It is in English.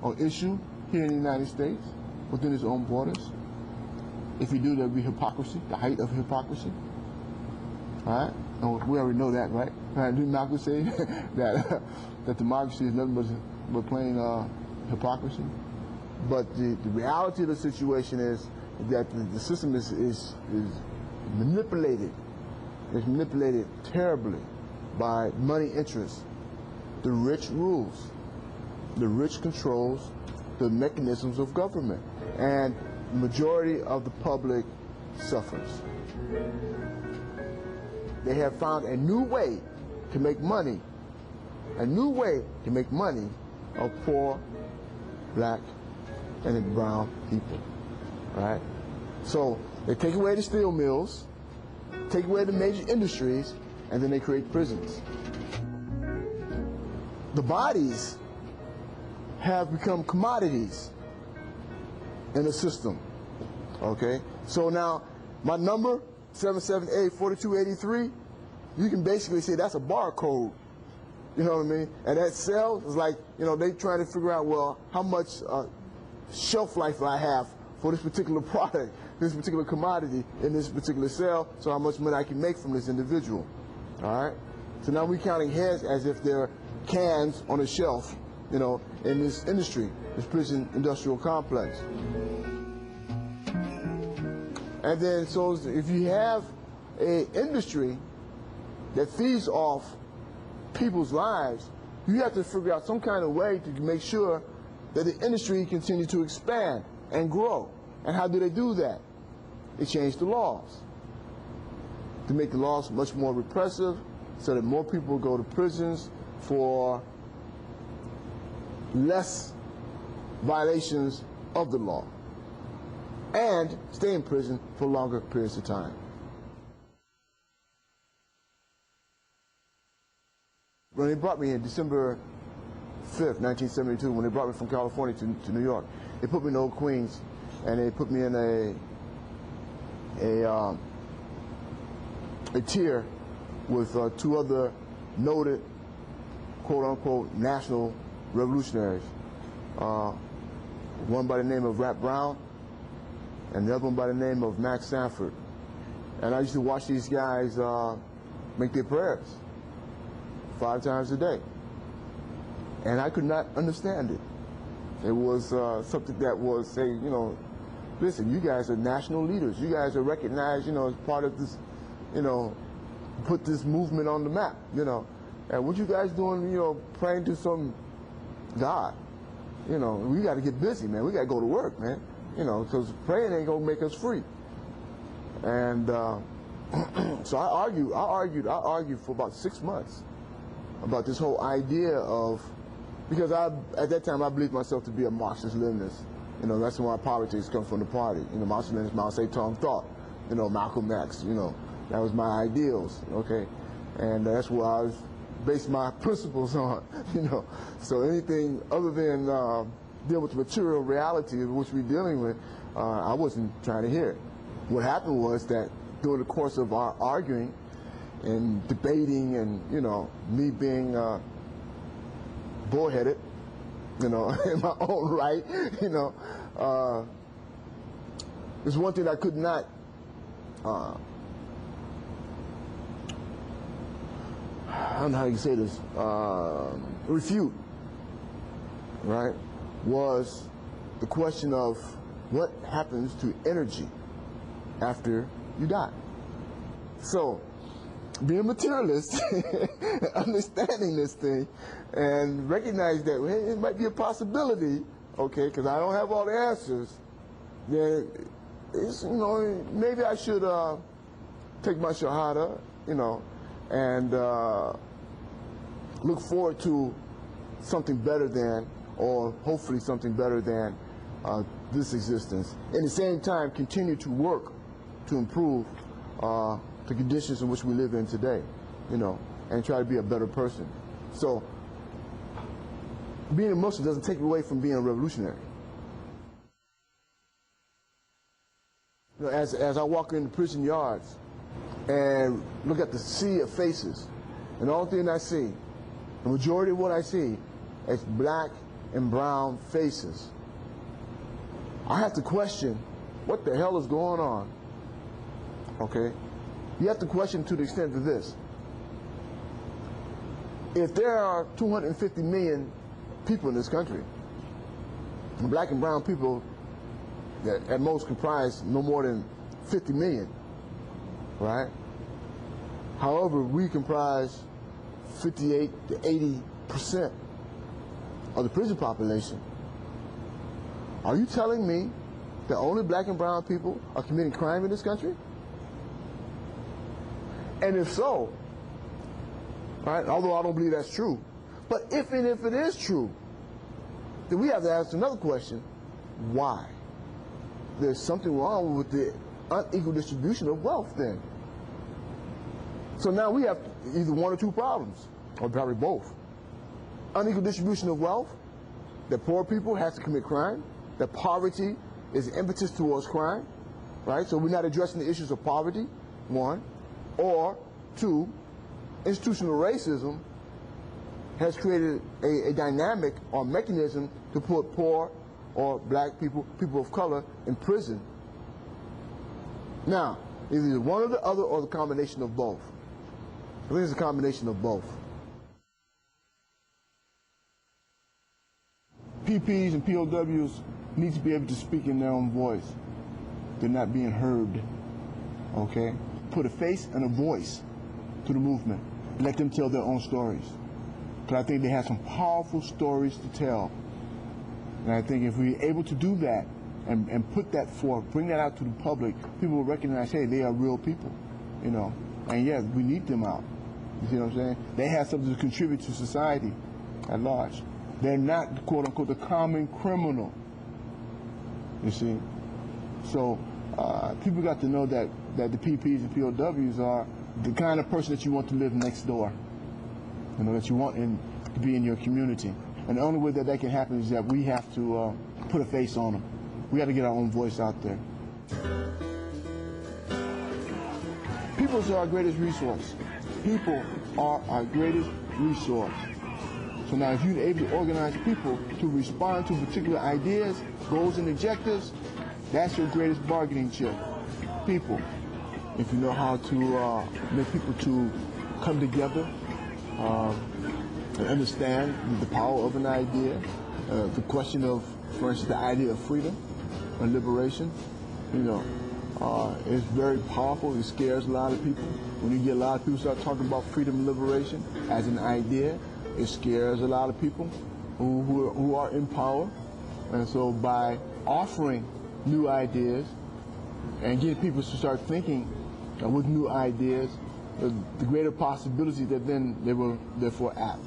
or issue here in the United States within its own borders. If you do, there'll be hypocrisy, the height of hypocrisy. All right? And we already know that, right? Didn't Malcolm say that that democracy is nothing but plain hypocrisy? But the reality of the situation is that the system is manipulated. It's manipulated terribly by money interests. The rich rules. The rich controls the mechanisms of government. And the majority of the public suffers. They have found a new way to make money. A new way to make money of poor, black, and brown people. Right? So they take away the steel mills, take away the major industries, and then they create prisons. The bodies have become commodities in the system. Okay? So now, my number, 778-4283, you can basically say that's a barcode. You know what I mean? And that cell is like, you know, they trying to figure out, well, how much shelf life I have for this particular product, this particular commodity in this particular cell, so how much money I can make from this individual. All right? So now we're counting heads as if they're cans on a shelf, you know, in this industry, this prison industrial complex. And then, so if you have an industry that feeds off people's lives, you have to figure out some kind of way to make sure that the industry continues to expand and grow. And how do they do that? They change the laws to make the laws much more repressive so that more people go to prisons for less violations of the law and stay in prison for longer periods of time. When they brought me in December 5th, 1972, when they brought me from California to New York, they put me in Old Queens, and they put me in a tier with two other noted, quote-unquote, national revolutionaries. One by the name of Rap Brown, and the other one by the name of Max Sanford. And I used to watch these guys make their prayers 5 times a day. And I could not understand it. It was something that was saying, you know, listen, you guys are national leaders. You guys are recognized, you know, as part of this, you know, put this movement on the map, you know. And what you guys doing, you know, praying to some God? You know, we got to get busy, man. We got to go to work, man. You know, because praying ain't gonna make us free. And so I argued for about 6 months about this whole idea of, because at that time I believed myself to be a Marxist-Leninist. You know, that's where my politics come from, the party. You know, Marxist-Leninist, Mao Zedong thought. You know, Malcolm X. You know, that was my ideals. Okay, and that's where I was based my principles on. You know, so anything other than deal with the material reality of which we're dealing with, I wasn't trying to hear it. What happened was that during the course of our arguing and debating and, you know, me being bullheaded, you know, in my own right, you know, there's one thing I could not I don't know how you say this, refute, right, was the question of what happens to energy after you die. So, being a materialist, understanding this thing, and recognize that hey, it might be a possibility, okay, because I don't have all the answers, then, it's, you know, maybe I should take my shahada, you know, and look forward to something better than, or hopefully something better than this existence. At the same time, continue to work to improve the conditions in which we live in today, you know, and try to be a better person. So, being a Muslim doesn't take away from being a revolutionary. You know, as I walk in the prison yards and look at the sea of faces, and the only thing I see, the majority of what I see is black and brown faces. I have to question what the hell is going on. Okay? You have to question to the extent of this. If there are 250 million people in this country, black and brown people that at most comprise no more than 50 million, right? However, we comprise 58 to 80% of the prison population. Are you telling me that only black and brown people are committing crime in this country? And if so, right, although I don't believe that's true, but if it is true, then we have to ask another question: why? There's something wrong with the unequal distribution of wealth then. So now we have either one or two problems, or probably both. Unequal distribution of wealth, that poor people have to commit crime, that poverty is an impetus towards crime, right? So we're not addressing the issues of poverty, one, or two, institutional racism has created a dynamic or mechanism to put poor or black people, people of color, in prison. Now, either one or the other or the combination of both. I think it's a combination of both. PPs and POWs need to be able to speak in their own voice. They're not being heard, okay? Put a face and a voice to the movement. Let them tell their own stories. Because I think they have some powerful stories to tell. And I think if we're able to do that and put that forth, bring that out to the public, people will recognize, hey, they are real people, you know. And yes, we need them out. You see what I'm saying? They have something to contribute to society at large. They're not, quote unquote, the common criminal, you see. So people got to know that the PPs and POWs are the kind of person that you want to live next door, you know, that you want to be in your community. And the only way that can happen is that we have to put a face on them. We got to get our own voice out there. People are our greatest resource. People are our greatest resource. So now if you're able to organize people to respond to particular ideas, goals, and objectives, that's your greatest bargaining chip. People. If you know how to make people to come together and understand the power of an idea, the question of, for instance, the idea of freedom and liberation, you know, it's very powerful. It scares a lot of people. When you get a lot of people start talking about freedom and liberation as an idea, it scares a lot of people who are in power. And so by offering new ideas and getting people to start thinking with new ideas, the greater possibility that then they will therefore act.